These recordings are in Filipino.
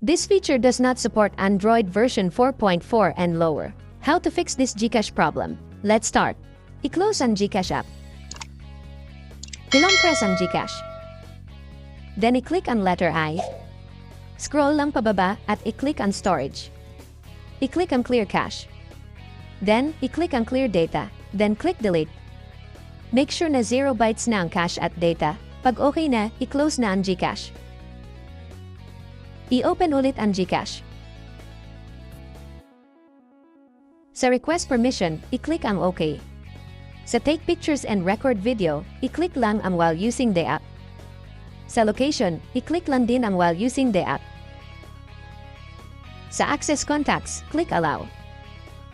This feature does not support Android version 4.4 and lower. How to fix this GCash problem? Let's start. I-close ang GCash app. Press ang GCash. Then i-click ang letter I. Scroll lang pababa at i-click ang storage. I-click ang clear cache. Then, i-click ang clear data. Then click delete. Make sure na 0 bytes na ang cache at data. Pag okay na, i-close na ang GCash. I-open ulit ang GCash. Sa request permission, i-click ang OK. Sa take pictures and record video, i-click lang ang while using the app. Sa location, i-click lang din ang while using the app. Sa access contacts, click allow.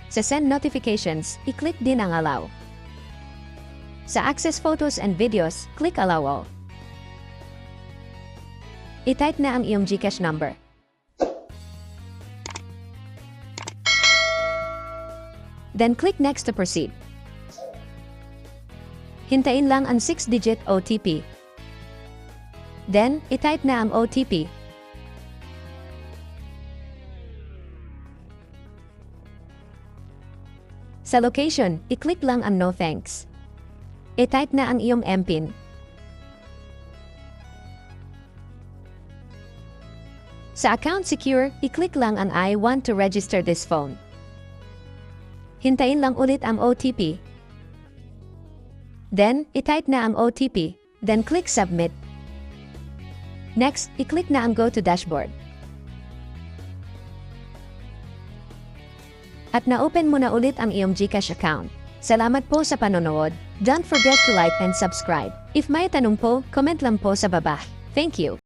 Sa send notifications, i-click din ang allow. Sa access photos and videos, click allow all. I-type na ang iyong GCash number. Then click next to proceed. Hintayin lang ang 6-digit OTP. Then, i-type na ang OTP. Sa location, i-click lang ang no thanks. I-type na ang iyong MPIN. Sa account secure, i-click lang ang I want to register this phone. Hintayin lang ulit ang OTP. Then, i-type na ang OTP. Then click submit. Next, i-click na ang go to dashboard. At na-open mo na ulit ang iyong GCash account. Salamat po sa panonood. Don't forget to like and subscribe. If may tanong po, comment lang po sa baba. Thank you.